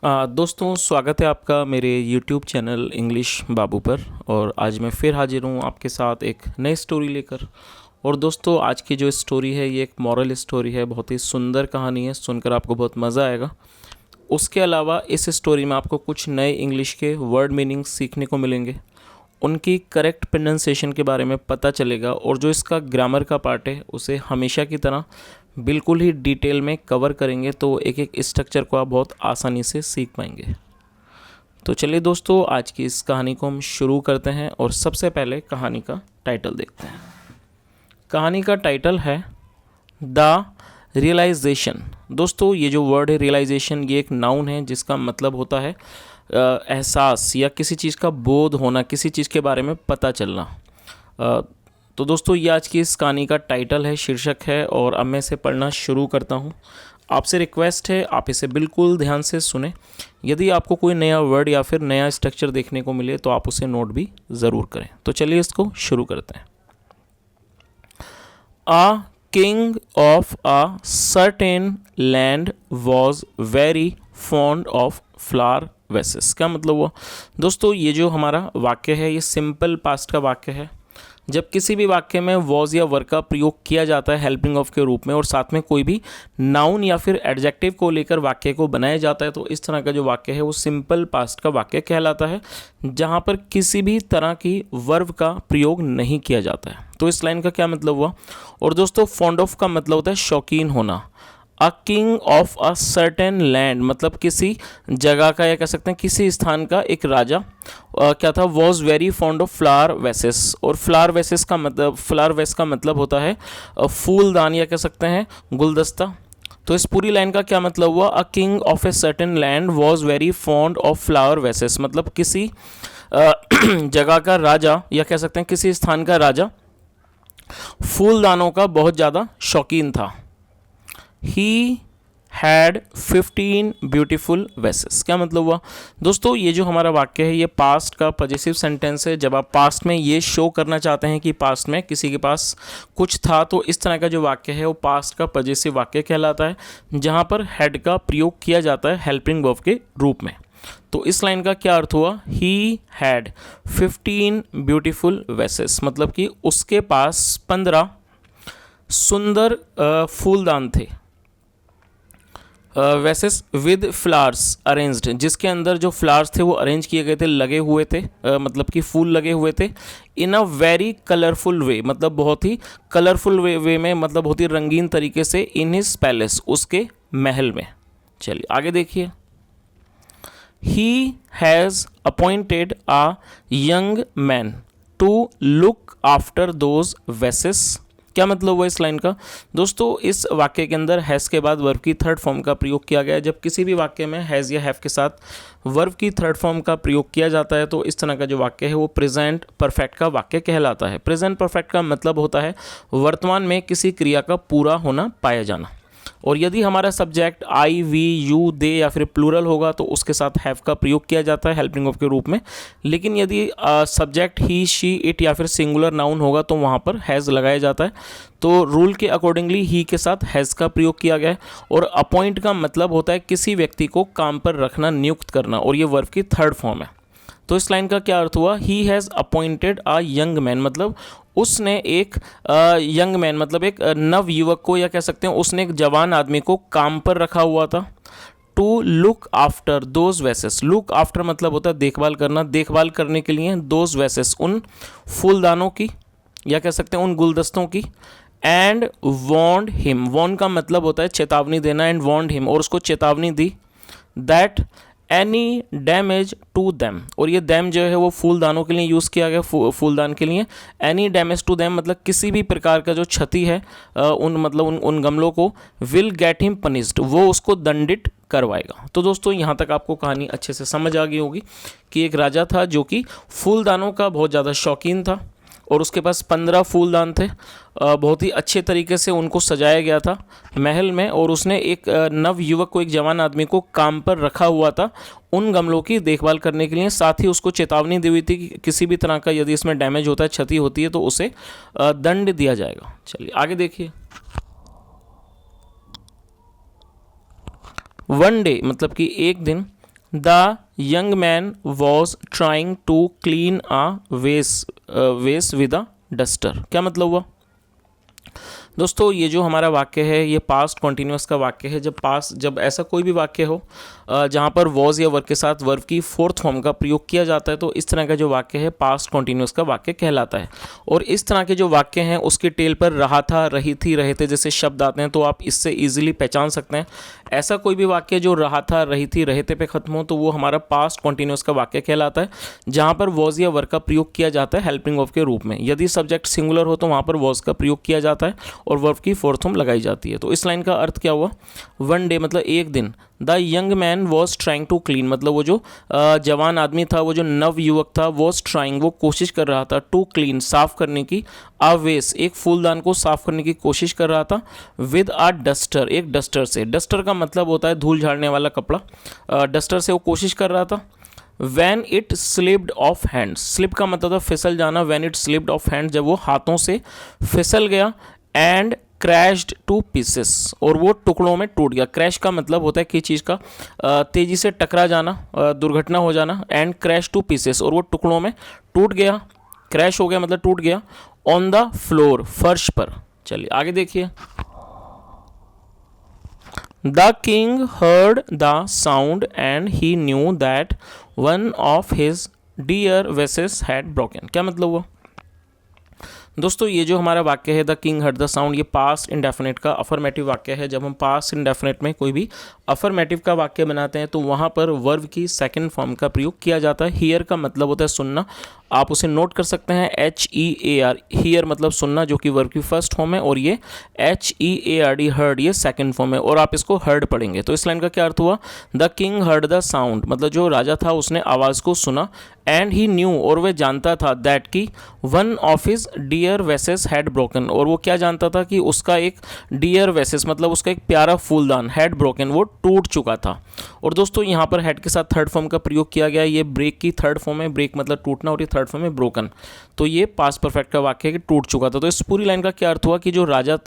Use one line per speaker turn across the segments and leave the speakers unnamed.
दोस्तों स्वागत है आपका मेरे YouTube चैनल इंग्लिश बाबू पर। और आज मैं फिर हाजिर हूँ आपके साथ एक नई स्टोरी लेकर। और दोस्तों आज की जो स्टोरी है ये एक मॉरल स्टोरी है, बहुत ही सुंदर कहानी है, सुनकर आपको बहुत मज़ा आएगा। उसके अलावा इस स्टोरी में आपको कुछ नए इंग्लिश के वर्ड मीनिंग सीखने को मिलेंगे, उनकी करेक्ट प्रोनाउंसिएशन के बारे में पता चलेगा, और जो इसका ग्रामर का पार्ट है उसे हमेशा की तरह बिल्कुल ही डिटेल में कवर करेंगे, तो एक एक स्ट्रक्चर को आप बहुत आसानी से सीख पाएंगे। तो चलिए दोस्तों आज की इस कहानी को हम शुरू करते हैं और सबसे पहले कहानी का टाइटल देखते हैं। कहानी का टाइटल है द रियलाइजेशन। दोस्तों ये जो वर्ड है रियलाइजेशन, ये एक नाउन है जिसका मतलब होता है एहसास या किसी चीज़ का बोध होना, किसी चीज़ के बारे में पता चलना। तो दोस्तों ये आज की इस कहानी का टाइटल है, शीर्षक है, और अब मैं इसे पढ़ना शुरू करता हूँ। आपसे रिक्वेस्ट है आप इसे बिल्कुल ध्यान से सुने। यदि आपको कोई नया वर्ड या फिर नया स्ट्रक्चर देखने को मिले तो आप उसे नोट भी ज़रूर करें। तो चलिए इसको शुरू करते हैं। A king of a certain land was very fond of flower vases। क्या मतलब हुआ दोस्तों? ये जो हमारा वाक्य है ये सिंपल पास्ट का वाक्य है। जब किसी भी वाक्य में वॉज या वर का प्रयोग किया जाता है हेल्पिंग ऑफ के रूप में, और साथ में कोई भी नाउन या फिर एडजेक्टिव को लेकर वाक्य को बनाया जाता है, तो इस तरह का जो वाक्य है वो सिंपल पास्ट का वाक्य कहलाता है, जहाँ पर किसी भी तरह की वर्ब का प्रयोग नहीं किया जाता है। तो इस लाइन का क्या मतलब हुआ? और दोस्तों फॉन्ड ऑफ का मतलब होता है शौकीन होना। अ king of a certain land मतलब किसी जगह का, या कह सकते हैं किसी स्थान का एक राजा क्या था, was very fond of flower vases. और फ्लावर वेसेस का मतलब, फ्लावर वेस का मतलब होता है फूलदान, या कह सकते हैं गुलदस्ता। तो इस पूरी लाइन का क्या मतलब हुआ? A king of a certain land was very fond of flower vases मतलब किसी जगह का राजा, या कह सकते हैं किसी स्थान का राजा फूलदानों का बहुत ज़्यादा शौकीन था। He had 15 beautiful vases। क्या मतलब हुआ दोस्तों? ये जो हमारा वाक्य है ये पास्ट का पॉजिटिव सेंटेंस है। जब आप पास्ट में ये शो करना चाहते हैं कि पास्ट में किसी के पास कुछ था, तो इस तरह का जो वाक्य है वो पास्ट का पॉजिटिव वाक्य कहलाता है, जहाँ पर हैड का प्रयोग किया जाता है हेल्पिंग वर्ब के रूप में। तो इस लाइन का क्या अर्थ हुआ? He had 15 beautiful vases मतलब कि उसके पास 15 सुंदर फूलदान थे। वेसेस विद फ्लावर्स अरेंज्ड जिसके अंदर जो फ्लावर्स थे वो अरेंज किए गए थे, लगे हुए थे, मतलब कि फूल लगे हुए थे। इन अ वेरी कलरफुल वे मतलब बहुत ही कलरफुल वे में मतलब बहुत ही रंगीन तरीके से। इन हिज पैलेस उसके महल में। चलिए आगे देखिए। He has appointed a young man to look after those vases. क्या मतलब हुआ इस लाइन का? दोस्तों इस वाक्य के अंदर हैज़ के बाद वर्ब की थर्ड फॉर्म का प्रयोग किया गया है। जब किसी भी वाक्य में हैज़ या हैव के साथ वर्ब की थर्ड फॉर्म का प्रयोग किया जाता है तो इस तरह का जो वाक्य है वो प्रेजेंट परफेक्ट का वाक्य कहलाता है। प्रेजेंट परफेक्ट का मतलब होता है वर्तमान में किसी क्रिया का पूरा होना, पाया जाना। और यदि हमारा सब्जेक्ट आई, वी, यू, दे या फिर प्लूरल होगा तो उसके साथ हैव का प्रयोग किया जाता है हेल्पिंग ऑफ के रूप में। लेकिन यदि सब्जेक्ट ही, शी, इट या फिर सिंगुलर नाउन होगा तो वहाँ पर हैज़ लगाया जाता है। तो रूल के अकॉर्डिंगली ही के साथ हैज़ का प्रयोग किया गया है। और अपॉइंट का मतलब होता है किसी व्यक्ति को काम पर रखना, नियुक्त करना, और ये वर्ब की थर्ड फॉर्म है। तो इस लाइन का क्या अर्थ हुआ? ही has appointed a young man मतलब उसने एक यंग मैन मतलब एक नव युवक को, या कह सकते हैं उसने एक जवान आदमी को काम पर रखा हुआ था। To look after those vases. Look after मतलब होता है देखभाल करना, देखभाल करने के लिए दोज वेसेस उन फूलदानों की, या कह सकते हैं उन गुलदस्तों की। एंड वॉन्ड हिम, वॉन्ड का मतलब होता है चेतावनी देना, एंड वॉन्ड हिम और उसको चेतावनी दी, that any damage to them. और ये दैम जो है वो फूलदानों के लिए यूज़ किया गया, फूलदान के लिए। एनी डैमेज टू दैम मतलब किसी भी प्रकार का जो क्षति है उन गमलों को, विल गेट हिम पनिश्ड वो उसको दंडित करवाएगा। तो दोस्तों यहाँ तक आपको कहानी अच्छे से समझ आ गई होगी कि एक राजा था जो कि फूलदानों का बहुत ज़्यादा शौकीन था, और उसके पास 15 फूलदान थे। बहुत ही अच्छे तरीके से उनको सजाया गया था महल में, और उसने एक नव युवक को, एक जवान आदमी को काम पर रखा हुआ था उन गमलों की देखभाल करने के लिए। साथ ही उसको चेतावनी दी हुई थी कि किसी भी तरह का यदि इसमें डैमेज होता है, क्षति होती है, तो उसे दंड दिया जाएगा। चलिए आगे देखिए। वन डे मतलब कि एक दिन, the young man was trying to clean a vase with a duster. क्या मतलब हुआ दोस्तों, ये जो हमारा वाक्य है ये पास्ट कॉन्टिन्यूस का वाक्य है। जब ऐसा कोई भी वाक्य हो जहाँ पर वॉज या वर्ब के साथ वर्ब की फोर्थ फॉर्म का प्रयोग किया जाता है तो इस तरह का जो वाक्य है पास्ट कॉन्टिन्यूस का वाक्य कहलाता है। और इस तरह के जो वाक्य हैं उसके टेल पर रहा था, रही थी, रहे थे जैसे शब्द आते हैं तो आप इससे ईजिली पहचान सकते हैं। ऐसा कोई भी वाक्य जो रहा था, रही थी, रहे थे पे खत्म हो तो वो हमारा पास्ट कॉन्टिन्यूस का वाक्य कहलाता है, जहाँ पर वॉज या वर्ब का प्रयोग किया जाता है हेल्पिंग ऑफ के रूप में। यदि सब्जेक्ट सिंगुलर हो तो वहाँ पर वॉज का प्रयोग किया जाता है और वर्ब की फोर्थ फॉर्म लगाई जाती है। तो इस लाइन का अर्थ क्या हुआ, वन डे मतलब एक दिन, the young man was trying to clean मतलब वो जो जवान आदमी था, वो जो नव युवक था, वॉज ट्राइंग वो कोशिश कर रहा था, टू क्लीन साफ करने की, अ वेस एक फूलदान को साफ करने की कोशिश कर रहा था, विद अ डस्टर एक डस्टर से। डस्टर का मतलब होता है धूल झाड़ने वाला कपड़ा, डस्टर से वो कोशिश कर रहा था। When it slipped of hand, slip का मतलब था फिसल जाना, when it slipped of hand जब वो हाथों से फिसल गया, एंड क्रैश्ड टू पीसेस और वो टुकड़ों में टूट गया। क्रैश का मतलब होता है किसी चीज़ का तेज़ी से टकरा जाना, दुर्घटना हो जाना, एंड क्रैश टू पीसेस और वो टुकड़ों में टूट गया, क्रैश हो गया मतलब टूट गया, ऑन द फ्लोर फर्श पर। चलिए आगे देखिए। The king heard the sound and he knew that one of his dear vases had broken. क्या मतलब हुआ दोस्तों, ये जो हमारा वाक्य है the king heard the sound, ये पास्ट इंडेफिनेट का अफर्मेटिव वाक्य है। जब हम पास्ट इंडेफिनेट में कोई भी अफर्मेटिव का वाक्य बनाते हैं तो वहाँ पर वर्ब की सेकंड फॉर्म का प्रयोग किया जाता है। हियर का मतलब होता है सुनना, आप उसे नोट कर सकते हैं, HEAR, हियर मतलब सुनना जो कि वर्ब की फर्स्ट फॉर्म है, और ये HEARD हर्ड ये सेकंड फॉर्म है, और आप इसको हर्ड पढ़ेंगे। तो इस लाइन का क्या अर्थ हुआ, the king heard the sound मतलब जो राजा था उसने आवाज़ को सुना, एंड ही न्यू और वह जानता था, दैट की one of his dear vases had broken और वो क्या जानता था कि उसका एक डियर वेसेस मतलब उसका एक प्यारा फूलदान हैड ब्रोकन वो टूट चुका था। और दोस्तों यहाँ पर हैड के साथ थर्ड फॉर्म का प्रयोग किया गया, ये ब्रेक की थर्ड फॉर्म है, ब्रेक मतलब टूटना और ये थर्ड फॉर्म है ब्रोकन। तो ये पास्ट परफेक्ट का वाक्य है कि टूट चुका था। तो इस पूरी लाइन का क्या अर्थ हुआ कि जो राजा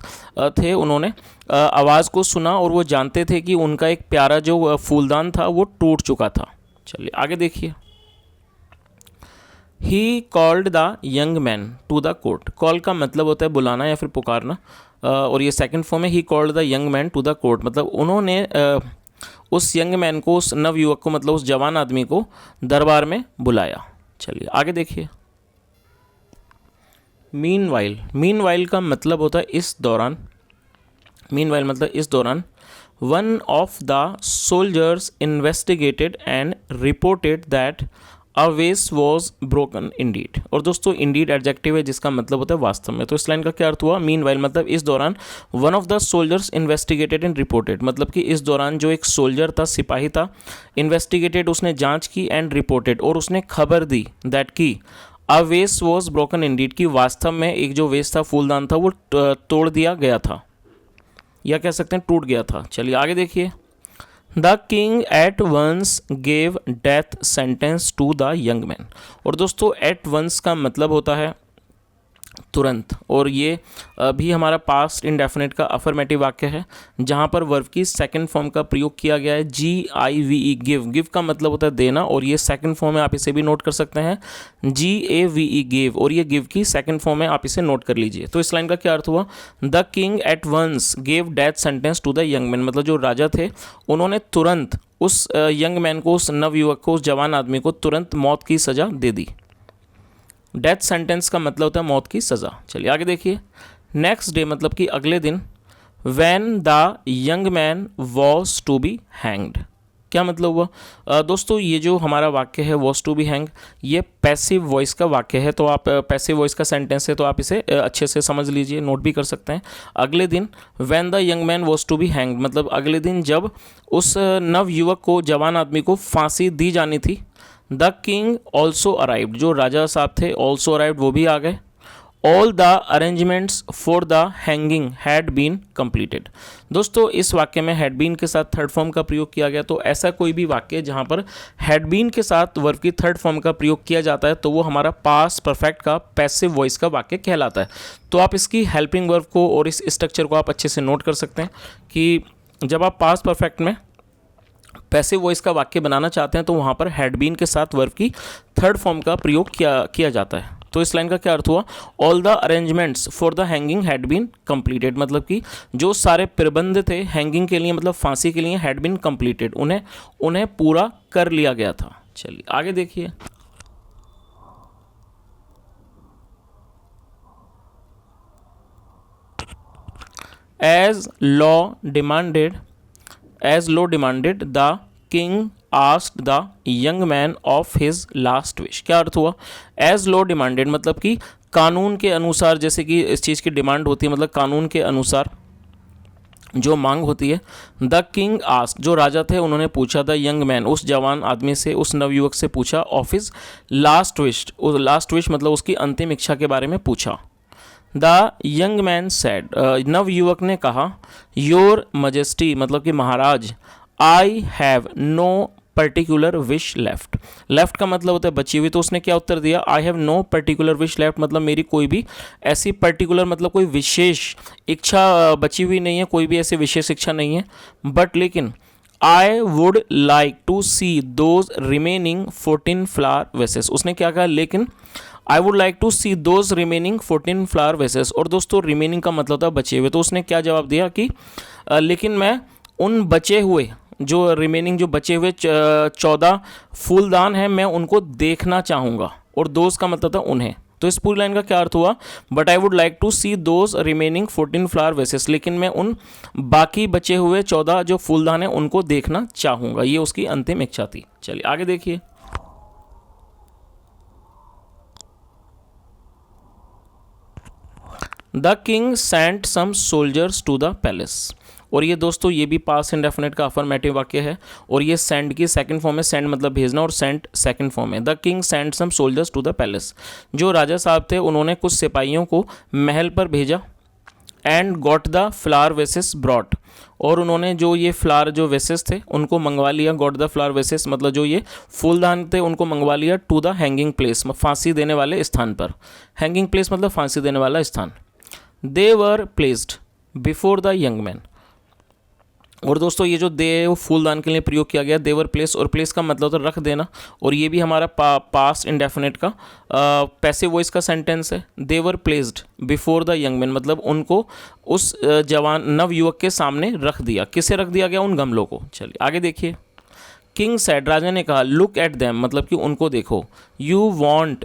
थे उन्होंने आवाज़ को सुना और वो जानते थे कि उनका एक प्यारा जो फूलदान था वो टूट चुका था। चलिए आगे देखिए। He called the young man to the court, call का मतलब होता है बुलाना या फिर पुकारना, और ये सेकंड फॉर्म है he called the young man to the court मतलब उन्होंने उस यंग मैन को, उस नव युवक को मतलब उस जवान आदमी को दरबार में बुलाया। चलिए आगे देखिए। मीनवाइल, मीनवाइल का मतलब होता है इस दौरान, मीनवाइल मतलब इस दौरान, one of the soldiers investigated and reported that अ वेस वॉज ब्रोकन इंडीड। और दोस्तों इंडीड एडजेक्टिव है जिसका मतलब होता है वास्तव में। तो इस लाइन का क्या अर्थ हुआ, मीनवाइल मतलब इस दौरान, one of the soldiers investigated and reported मतलब कि इस दौरान जो एक सोल्जर था, सिपाही था, इन्वेस्टिगेटेड उसने जांच की, एंड रिपोर्टेड और उसने खबर दी, दैट की अ वेस वॉज ब्रोकन इंडीड की वास्तव में एक जो वेस था, फूलदान था, वो तोड़ दिया गया था या कह सकते हैं टूट गया था। चलिए आगे देखिए। The king at once gave death sentence to the young man. और दोस्तों एट वंस का मतलब होता है तुरंत, और ये भी हमारा पास्ट इंडेफिनेट का अफर्मेटिव वाक्य है जहाँ पर वर्ब की सेकंड फॉर्म का प्रयोग किया गया है, GIVE गिव। गिव का मतलब होता है देना और ये सेकंड फॉर्म है, आप इसे भी नोट कर सकते हैं, GAVE गिव, और ये गिव की सेकंड फॉर्म है, आप इसे नोट कर लीजिए। तो इस लाइन का क्या अर्थ हुआ, the king at once gave death sentence to the young man मतलब जो राजा थे उन्होंने तुरंत उस यंग मैन को, उस नवयुवक को, उस जवान आदमी को तुरंत मौत की सज़ा दे दी। डेथ सेंटेंस का मतलब होता है मौत की सज़ा। चलिए आगे देखिए। नेक्स्ट डे मतलब कि अगले दिन, when the young man was to be hanged. क्या मतलब हुआ दोस्तों, ये जो हमारा वाक्य है वॉज टू बी हैंग, ये पैसिव वॉइस का वाक्य है। तो आप पैसिव वॉइस का सेंटेंस है तो आप इसे अच्छे से समझ लीजिए, नोट भी कर सकते हैं। अगले दिन, when the young man was to be hanged मतलब अगले दिन जब उस नव युवक को, जवान आदमी को फांसी दी जानी थी। द किंग ऑल्सो अराइव्ड, जो राजा साहब थे ऑल्सो अराइव्ड वो भी आ गए। All the arrangements for the hanging had been completed. दोस्तों इस वाक्य में हैड बीन के साथ थर्ड फॉर्म का प्रयोग किया गया। तो ऐसा कोई भी वाक्य जहाँ पर हैड बीन के साथ वर्ब की थर्ड फॉर्म का प्रयोग किया जाता है तो वो हमारा पास्ट परफेक्ट का पैसिव वॉइस का वाक्य कहलाता है। तो आप इसकी हेल्पिंग वर्ब को और इस स्ट्रक्चर को आप अच्छे से नोट कर सकते हैं कि जब आप पास्ट परफेक्ट में पैसिव वॉइस का वाक्य बनाना चाहते हैं तो वहाँ पर हैड बीन के साथ वर्ब की थर्ड फॉर्म का प्रयोग किया जाता है। तो इस लाइन का क्या अर्थ हुआ, all the arrangements for the hanging had been completed, मतलब कि जो सारे प्रबंध थे हैंगिंग के लिए, मतलब फांसी के लिए, हैड बीन कंप्लीटेड, उन्हें पूरा कर लिया गया था। चलिए आगे देखिए। As law demanded, the king asked the young man of his last wish। क्या अर्थ हुआ, as law demanded मतलब कि कानून के अनुसार, जैसे कि इस चीज़ की डिमांड होती है, मतलब कानून के अनुसार जो मांग होती है। द किंग आस्क, जो राजा थे उन्होंने पूछा, द यंग मैन, उस जवान आदमी से, उस नवयुवक से पूछा, ऑफ हिज लास्ट विश, उस लास्ट विश मतलब उसकी अंतिम इच्छा के बारे में पूछा। द यंग मैन सेड, नवयुवक ने कहा, योर मजेस्टी मतलब कि महाराज, I have no particular wish left. Left का मतलब होता है बची हुई, तो उसने क्या उत्तर दिया, I have no particular wish left, मतलब मेरी कोई भी ऐसी पर्टिकुलर मतलब कोई विशेष इच्छा बची हुई नहीं है, कोई भी ऐसी विशेष इच्छा नहीं है। बट लेकिन I would like to see those remaining 14 flower vases, उसने क्या कहा, लेकिन I would like to see those remaining 14 flower vases. और दोस्तों रिमेनिंग का मतलब होता है बचे हुए, तो उसने क्या जवाब दिया कि लेकिन मैं उन बचे हुए जो रिमेनिंग जो बचे हुए 14 फूलदान हैं, मैं उनको देखना चाहूँगा। और दोज का मतलब था उन्हें। तो इस पूरी लाइन का क्या अर्थ हुआ, but I would like to see those remaining 14 flower vases, लेकिन मैं उन बाकी बचे हुए 14 जो फूलदान हैं उनको देखना चाहूँगा। ये उसकी अंतिम इच्छा थी। चलिए आगे देखिए। The king sent some soldiers to the palace. और ये दोस्तों ये भी पास्ट इंडेफिनिट का अफर्मेटिव वाक्य है, और ये सेंड की सेकंड फॉर्म है, सेंड मतलब भेजना, और सेंट सेकंड फॉर्म है। The king sent some soldiers to the palace, जो राजा साहब थे उन्होंने कुछ सिपाहियों को महल पर भेजा। And got the flower vases brought, और उन्होंने जो ये फ्लावर जो वेसेस थे उनको मंगवा लिया। गॉट द फ्लावर वेसेस मतलब जो ये फूलदान थे उनको मंगवा लिया, टू द हैंगिंग प्लेस, फांसी देने वाले स्थान पर। हैंगिंग प्लेस मतलब फांसी देने वाला स्थान। They were placed before the young man, और दोस्तों ये जो दे फूलदान के लिए प्रयोग किया गया, देवर प्लेस, और प्लेस का मतलब तो रख देना, और ये भी हमारा पास्ट इंडेफिनिट का पैसिव वॉइस का सेंटेंस है। They were placed before the young man मतलब उनको उस जवान नवयुवक के सामने रख दिया। किसे रख दिया गया, उन गमलों को। चलिए आगे देखिए। किंग सेड, राजा ने कहा, लुक एट देम मतलब कि उनको देखो। यू वॉन्ट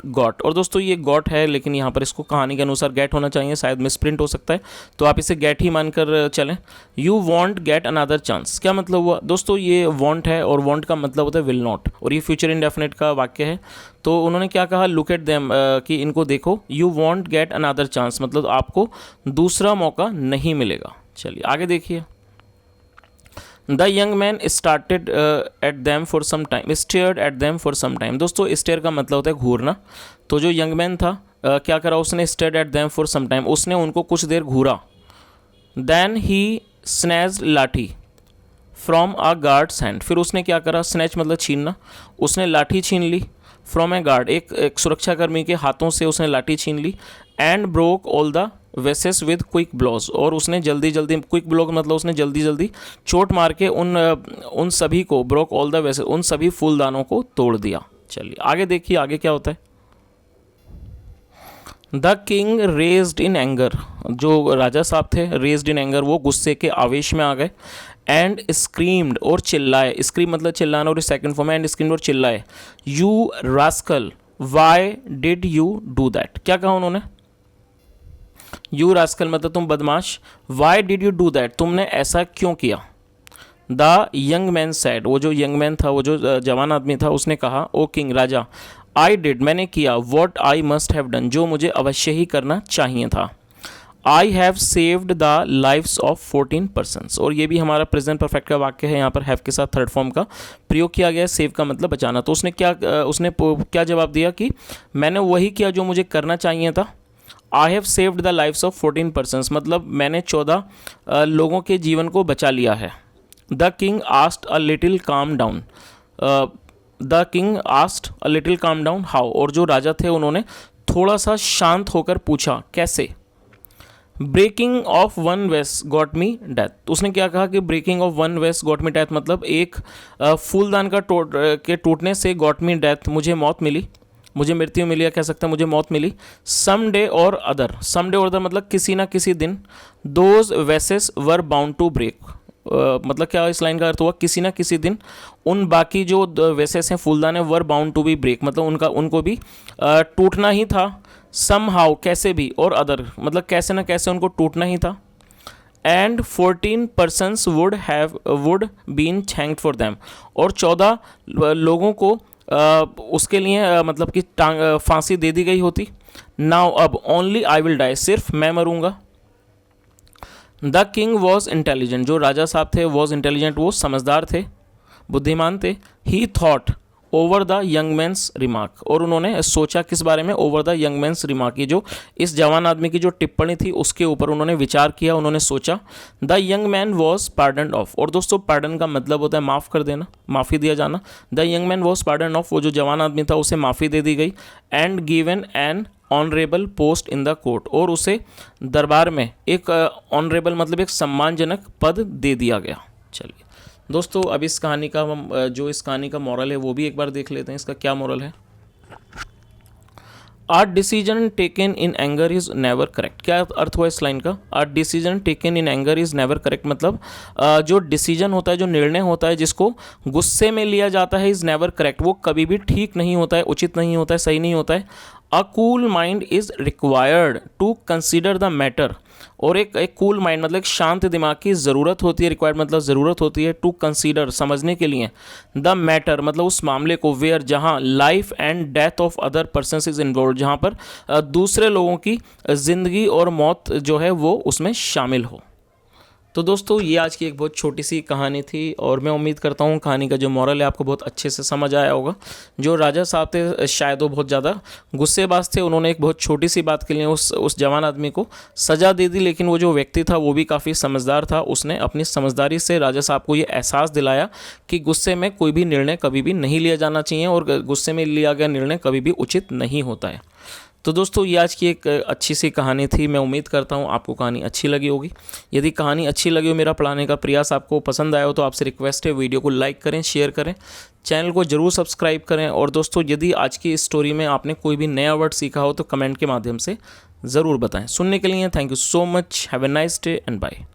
गॉट, और दोस्तों ये गॉट है, लेकिन यहाँ पर इसको कहानी के अनुसार गेट होना चाहिए, शायद मिसप्रिंट हो सकता है, तो आप इसे गेट ही मानकर चलें। You won't get another chance, क्या मतलब हुआ दोस्तों, ये वॉन्ट है, और वॉन्ट का मतलब होता है विल नॉट, और ये फ्यूचर इंडेफिनिट का वाक्य है। तो उन्होंने क्या कहा, लुक एट देम कि इनको देखो। You won't get another chance मतलब आपको दूसरा मौका नहीं मिलेगा। चलिए आगे देखिए। The young man started at them for some time, stared at them for some time. दोस्तों स्टेयर का मतलब होता है घूरना, तो जो यंग मैन था क्या करा उसने, stared at them for some time, उसने उनको कुछ देर घूरा। Then he snatched lathi from a guard's hand, फिर उसने क्या करा, स्नैच मतलब छीनना, उसने लाठी छीन ली। फ्रॉम ए गार्ड, एक सुरक्षाकर्मी के हाथों से उसने लाठी छीन ली। And broke all the vases with quick blows, और उसने जल्दी जल्दी, क्विक ब्लो मतलब उसने जल्दी जल्दी चोट मार के उन सभी को, ब्रोक ऑल द वेसेस उन सभी फूलदानों को तोड़ दिया। चलिए आगे देखिए, आगे क्या होता है। The king raised in anger, जो राजा साहब थे रेज्ड इन एंगर वो गुस्से के आवेश में आ गए। एंड स्क्रीम्ड, और चिल्लाए, स्क्रीम मतलब चिल्लाना, और सेकंड फॉर्म है एंड स्क्रीम्ड और चिल्लाए। You rascal why did you do that, क्या कहा उन्होंने, यू रास्कल मतलब तुम बदमाश, why did you do that तुमने ऐसा क्यों किया। द यंग मैन सैड, वो जो यंग मैन था, वो जो जवान आदमी था, उसने कहा, O king Raja, I did मैंने किया, what I must have done जो मुझे अवश्य ही करना चाहिए था। I have saved the lives of 14 persons, और ये भी हमारा प्रेजेंट परफेक्ट का वाक्य है, यहाँ पर हैव के साथ थर्ड फॉर्म का प्रयोग किया गया है। सेव का मतलब बचाना, तो उसने क्या जवाब दिया कि मैंने वही किया जो मुझे करना चाहिए था। I have saved the lives of 14 persons मतलब मैंने 14 लोगों के जीवन को बचा लिया है। The king asked a little calm down, the king asked a little calm down how, और जो राजा थे उन्होंने थोड़ा सा शांत होकर पूछा, कैसे। ब्रेकिंग ऑफ वन वेस गॉट मी डेथ। उसने क्या कहा कि ब्रेकिंग ऑफ वन वेस गॉट मी डेथ मतलब एक फूलदान का टूटने से गॉट मी डेथ, मुझे मौत मिली, मुझे मृत्यु मिली, या कह सकते हैं मुझे मौत मिली। Some day or other, some day or other मतलब किसी ना किसी दिन। Those vases were bound to break, मतलब क्या इस लाइन का अर्थ हुआ, किसी ना किसी दिन उन बाकी जो वेसेस हैं फूलदान है, were bound to be break मतलब उनको भी टूटना ही था। सम हाउ कैसे भी, और अदर मतलब कैसे ना कैसे उनको टूटना ही था। And 14 persons would been hanged for them, और 14 लोगों को उसके लिए मतलब कि फांसी दे दी गई होती। नाउ अब ओनली आई विल डाई, सिर्फ मैं मरूंगा। द किंग वॉज इंटेलिजेंट, जो राजा साहब थे वॉज इंटेलिजेंट, वो समझदार थे, बुद्धिमान थे। He thought over the young man's remark, और उन्होंने सोचा किस बारे में, over the young man's remark, ये जो इस जवान आदमी की जो टिप्पणी थी उसके ऊपर उन्होंने विचार किया, उन्होंने सोचा। The young man was pardon of, और दोस्तों पार्डन का मतलब होता है माफ़ कर देना, माफ़ी दिया जाना। The young man was pardon of, वो जो जवान आदमी था उसे माफ़ी दे दी गई। And given an honourable post in the court, और उसे दरबार में एक ऑनरेबल मतलब एक सम्मानजनक पद दे दिया गया। चलिए दोस्तों, अब इस कहानी का हम जो इस कहानी का मॉरल है वो भी एक बार देख लेते हैं। इसका क्या मॉरल है। Are decision taken in anger is never correct, क्या अर्थ हुआ इस लाइन का। Are decision taken in anger is never correct मतलब जो डिसीजन होता है, जो निर्णय होता है जिसको गुस्से में लिया जाता है, इज नेवर करेक्ट, वो कभी भी ठीक नहीं होता है, उचित नहीं होता है, सही नहीं होता है। A cool mind is required to consider the matter, और एक कूल माइंड मतलब एक शांत दिमाग की ज़रूरत होती है, रिक्वायर्ड मतलब ज़रूरत होती है, टू कंसीडर समझने के लिए, द मैटर मतलब उस मामले को, वेयर जहाँ life and death of other persons is involve, जहाँ पर दूसरे लोगों की ज़िंदगी और मौत जो है वो उसमें शामिल हो। तो दोस्तों ये आज की एक बहुत छोटी सी कहानी थी, और मैं उम्मीद करता हूँ कहानी का जो मॉरल है आपको बहुत अच्छे से समझ आया होगा। जो राजा साहब थे शायद वो बहुत ज़्यादा गुस्सेबाज थे, उन्होंने एक बहुत छोटी सी बात के लिए उस जवान आदमी को सज़ा दे दी, लेकिन वो जो व्यक्ति था वो भी काफ़ी समझदार था। उसने अपनी समझदारी से राजा साहब को ये एहसास दिलाया कि गुस्से में कोई भी निर्णय कभी भी नहीं लिया जाना चाहिए, और गुस्से में लिया गया निर्णय कभी भी उचित नहीं होता है। तो दोस्तों ये आज की एक अच्छी सी कहानी थी। मैं उम्मीद करता हूँ आपको कहानी अच्छी लगी होगी। यदि कहानी अच्छी लगी हो, मेरा पढ़ाने का प्रयास आपको पसंद आया हो, तो आपसे रिक्वेस्ट है वीडियो को लाइक करें, शेयर करें, चैनल को जरूर सब्सक्राइब करें। और दोस्तों यदि आज की इस स्टोरी में आपने कोई भी नया वर्ड सीखा हो तो कमेंट के माध्यम से ज़रूर बताएं। सुनने के लिए thank you so much. Have a nice day and bye.